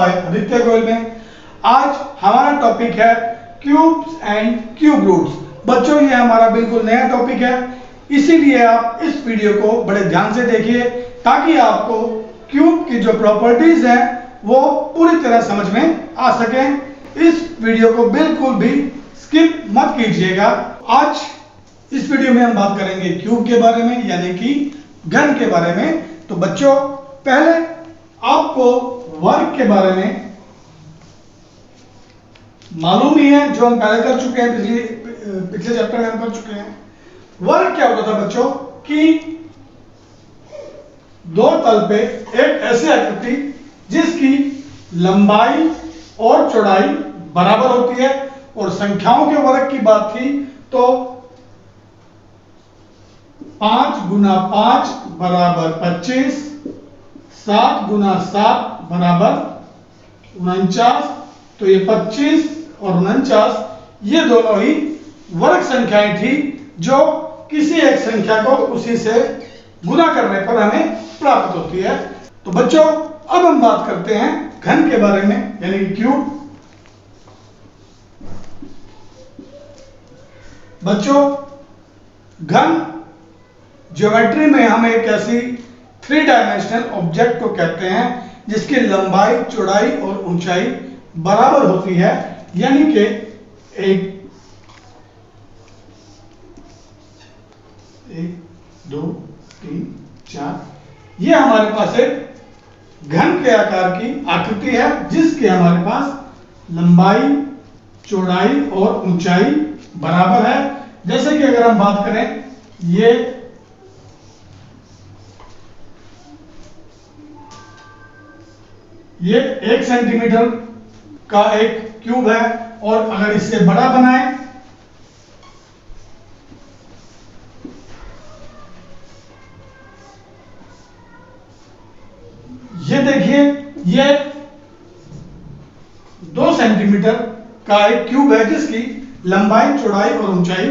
Bye Aditya Goyal में। आज हमारा टॉपिक है क्यूब्स एंड क्यूब रूट्स। बच्चों ये हमारा बिल्कुल नया टॉपिक है, इसीलिए आप इस वीडियो को बड़े ध्यान से देखिए ताकि आपको क्यूब की जो प्रॉपर्टीज हैं वो पूरी तरह समझ में आ सके। इस वीडियो को बिल्कुल भी स्किप मत कीजिएगा। आज इस वीडियो में हम बात करेंगे क्यूब के बारे में, यानी कि घन के बारे में। तो बच्चों पहले आपको वर्ग के बारे में मालूम ही है, जो हम पहले कर चुके हैं, पिछले चैप्टर में हम कर चुके हैं। वर्ग क्या होता था बच्चों कि दो तल पे एक ऐसी आकृति जिसकी लंबाई और चौड़ाई बराबर होती है, और संख्याओं के वर्ग की बात थी तो 5 गुना 5 बराबर 25, 7 गुना 7 बराबर 49। तो ये 25 और 49 ये दोनों ही वर्ग संख्याएं थी जो किसी एक संख्या को उसी से गुना करने पर हमें प्राप्त होती है। तो बच्चों अब हम बात करते हैं घन के बारे में, यानी कि क्यूब। बच्चों घन ज्योमेट्री में हम एक ऐसी 3 डायमेंशनल ऑब्जेक्ट को कहते हैं जिसकी लंबाई, चौड़ाई और ऊंचाई बराबर होती है, यानी कि 1 2 3 4 ये हमारे पास एक घन के आकार की आकृति है जिसके हमारे पास लंबाई, चौड़ाई और ऊंचाई बराबर है। जैसे कि अगर हम बात करें ये एक सेंटीमीटर का एक क्यूब है, और अगर इससे बड़ा बनाएं ये देखिए ये 2 सेंटीमीटर का एक क्यूब है जिसकी लंबाई, चौड़ाई और ऊंचाई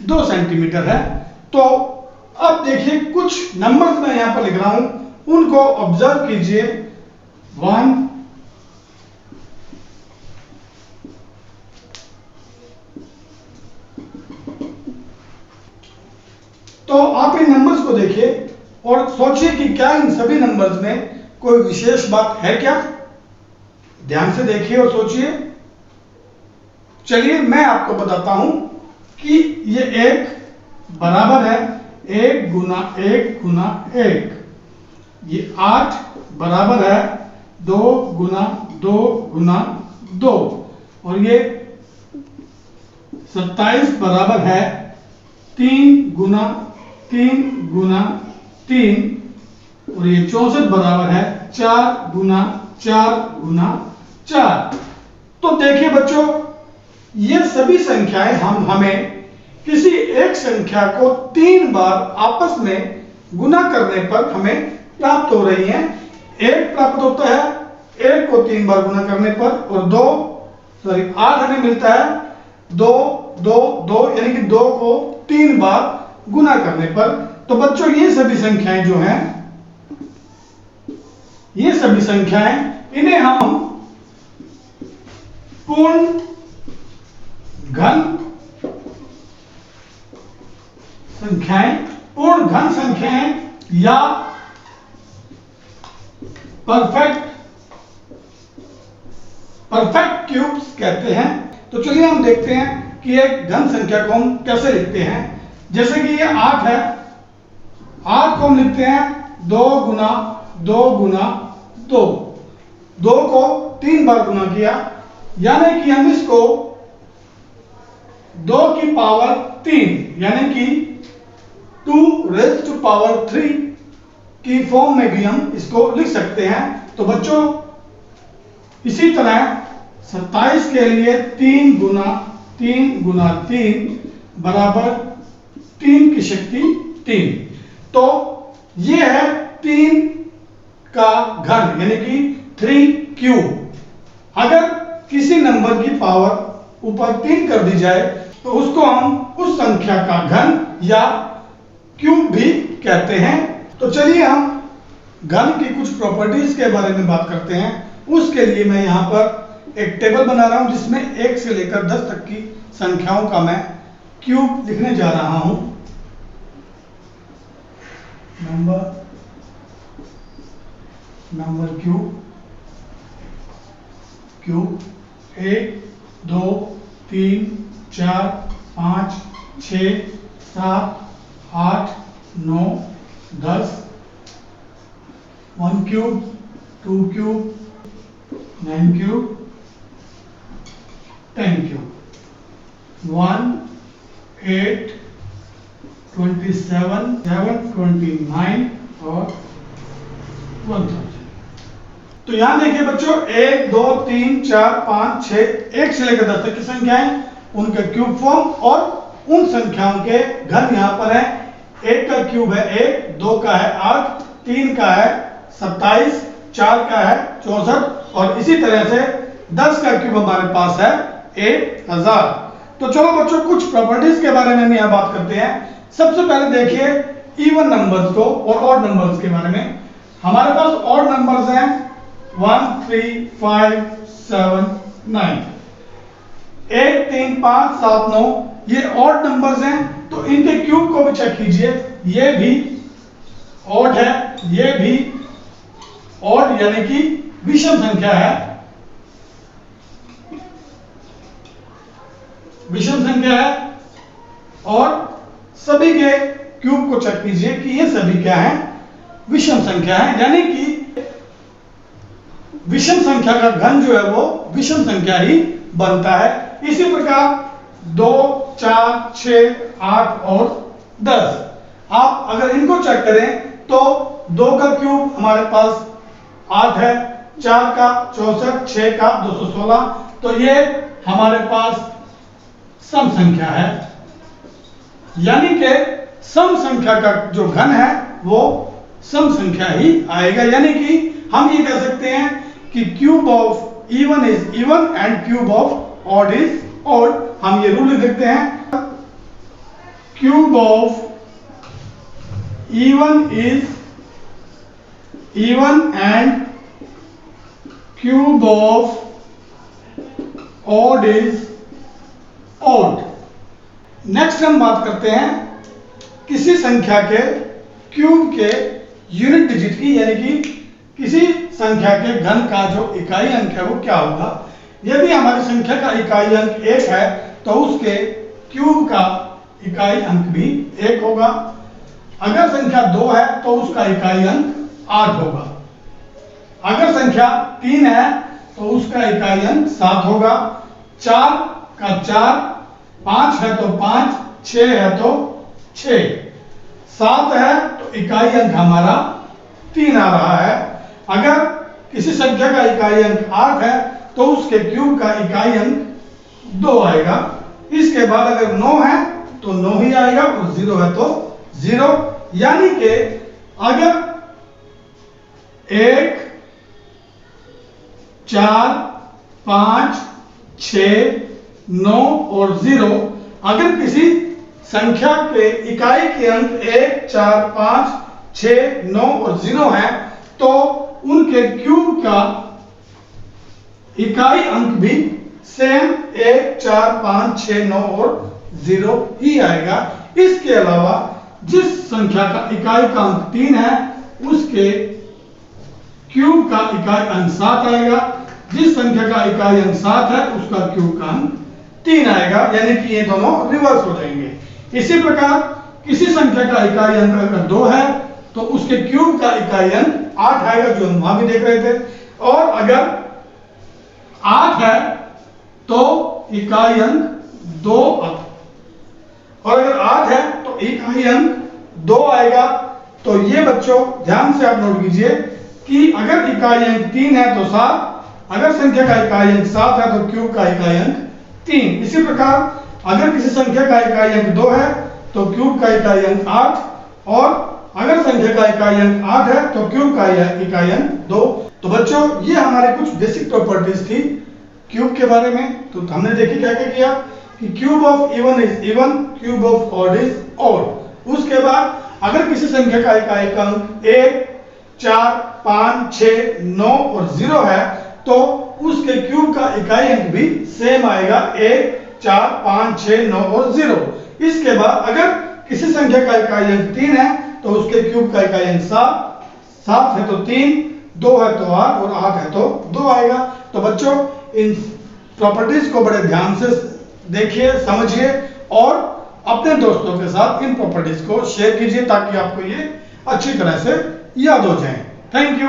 2 सेंटीमीटर है। तो अब देखिए कुछ नंबर्स मैं यहां पर लिख रहा हूं, उनको ऑब्जर्व कीजिए। 1 तो आप इन नंबर्स को देखिए और सोचिए कि क्या इन सभी नंबर्स में कोई विशेष बात है क्या। ध्यान से देखिए और सोचिए। चलिए मैं आपको बताता हूं कि ये एक बराबर है 1 गुना 1 गुना 1। ये 8 बराबर है 2 गुना 2 गुना 2, और ये 27 बराबर है 3 गुना 3 गुना 3, और ये 64 बराबर है 4 गुना 4 गुना 4। तो देखिए बच्चों ये सभी संख्याएं हमें किसी एक संख्या को 3 बार आपस में गुना करने पर हमें प्राप्त हो रही हैं। 1 प्राप्त होता है 1 को 3 बार गुना करने पर, और 8 हमें मिलता है 2 2 2, यानी कि 2 को 3 बार गुना करने पर। तो बच्चों ये सभी संख्याएं जो हैं, ये सभी संख्याएं इन्हें हम पूर्ण घन संख्याएं, पूर्ण घन संख्याएं या परफेक्ट क्यूब्स कहते हैं। तो चलिए हम देखते हैं कि एक घन संख्या को हम कैसे लिखते हैं। जैसे कि ये 8 है, 8 को हम लिखते हैं 2 गुना 2 गुना 2। 2 को 3 बार गुना किया, यानी कि हम इसको 2 की पावर 3 यानी कि 2 रेज़्ड टू पावर 3 की फॉर्म में भी हम इसको लिख सकते हैं। तो बच्चों इसी तरह 27 के लिए 3 गुना 3 बराबर 3 की शक्ति 3। तो ये है 3 का घन, यानी कि 3 क्यूब। अगर किसी नंबर की पावर ऊपर 3 कर दी जाए तो उसको हम उस संख्या का घन या क्यूब भी कहते हैं। तो चलिए हम घन की कुछ प्रॉपर्टीज के बारे में बात करते हैं। उसके लिए मैं यहाँ पर एक टेबल बना रहा हूँ जिसमें 1 से लेकर 10 तक की संख्याओं का मैं क्यूब लिखने जा रहा हूँ। Number cube 1 2 3 4 5 6 7 8 9 10 1 cube 2 cube 9 cube 10 cube 1 8 27 7 29 और 1000। तो यहां देखिए बच्चों 1 2 3 4 5 6 1 से लेकर 10 तक की संख्याएं, उनके क्यूब फॉर्म और उन संख्याओं के घन यहां पर है। 1 का क्यूब है 1, 2 का है 8, 3 का है 27, 4 का है 64 और इसी तरह से 10 का क्यूब हमारे पास है 1000। तो चलो बच्चों कुछ प्रॉपर्टीज के बारे में हम यहां बात करते हैं। सबसे पहले देखिए इवन नंबर्स को और ऑड नंबर्स के बारे में। हमारे पास ऑड नंबर्स हैं 1 3 5 7 9, 1 3 5 7 9, ये ऑड नंबर्स हैं। तो इनके क्यूब को भी चेक कीजिए, ये भी ऑड है, ये भी ऑड यानी कि विषम संख्या है, विषम संख्या है। और सभी के क्यूब को चेक कीजिए कि ये सभी क्या है, विषम संख्या है, यानी कि विषम संख्या का घन जो है वो विषम संख्या ही बनता है। इसी प्रकार 2 4 6 8 और 10, आप अगर इनको चेक करें तो 2 का क्यूब हमारे पास 8 है, 4 का 64, 6 का 216, तो ये हमारे पास सम संख्या है, यानी कि सम संख्या का जो घन है वो सम संख्या ही आएगा। यानी कि हम ये कह सकते हैं कि cube of even is even and cube of odd is odd. हम ये रूल लिख देते हैं, cube of even is even and cube of odd is odd. Next हम बात करते हैं किसी संख्या के क्यूब के यूनिट डिजिट की, यानी कि किसी संख्या के घन का जो इकाई अंक है वो क्या होगा। यदि हमारी संख्या का इकाई अंक 1 है तो उसके क्यूब का इकाई अंक भी 1 होगा। अगर संख्या 2 है तो उसका इकाई अंक 8 होगा। अगर संख्या 3 है तो उसका इकाई अंक 7 होगा। 4 का 4, 5 है तो 5, 6 है तो 6, 7 है तो इकाई अंक हमारा 3 आ रहा है। अगर किसी संख्या का इकाई अंक 8 है तो उसके क्यूब का इकाई अंक 2 आएगा। इसके बाद अगर 9 है तो 9 ही आएगा और 0 है तो 0। यानी कि अगर 1 4 5 6 9 और 0, अगर किसी संख्या के इकाई के अंक 1 4 5 6 9 और 0 है तो उनके क्यूब का इकाई अंक भी सेम 1 4 5 6 9 और 0 ही आएगा। इसके अलावा जिस संख्या का इकाई का अंक 3 है उसके क्यूब का इकाई अंक 7 आएगा। जिस संख्या का इकाई अंक 7 है उसका क्यूब का अंक 3 आएगा, यानी कि ये दोनों रिवर्स हो जाएंगे। इसी प्रकार किसी संख्या का इकाई अंक अगर 2 है तो उसके क्यूब का इकाई अंक 8 आएगा, जो हम वहां भी देख रहे थे। और अगर 8 है तो इकाई अंक 2 और अगर 8 है तो इकाई अंक 2 आएगा। तो ये बच्चों ध्यान से आप नोट कीजिए कि अगर इकाई अंक 3 है तो 7, अगर संख्या का इकाई अंक 7 है तो क्यूब का इकाई अंक 3। इसी प्रकार अगर किसी संख्या का इकाई अंक 2 है तो क्यूब का इकाई अंक 8, और अगर संख्या का इकाई अंक 8 है तो क्यूब का इकाई अंक 2। तो बच्चों ये हमारे कुछ बेसिक प्रॉपर्टीज थी क्यूब के बारे में। तो हमने देखी क्या क्या किया कि cube of even is even, cube of odd is odd. उसके बाद अगर किसी संख्या का इकाई अंक 1 4 5 6 9 और 0 है तो उसके क्यूब का इकाई अंक भी सेम आएगा 1, 4, 5, 6, 9 और 0। इसके बाद अगर किसी संख्या का इकाई अंक 3 है तो उसके क्यूब का इकाई अंक 7 है तो 3, 2 है तो 8 और 8 है तो 2 आएगा। तो बच्चों इन प्रॉपर्टीज को बड़े ध्यान से देखिए, समझिए और अपने दोस्तों के साथ इन प्रॉपर्टीज को शेयर कीजिए ताकि आपको ये अच्छी तरह से याद हो जाए। Thank you.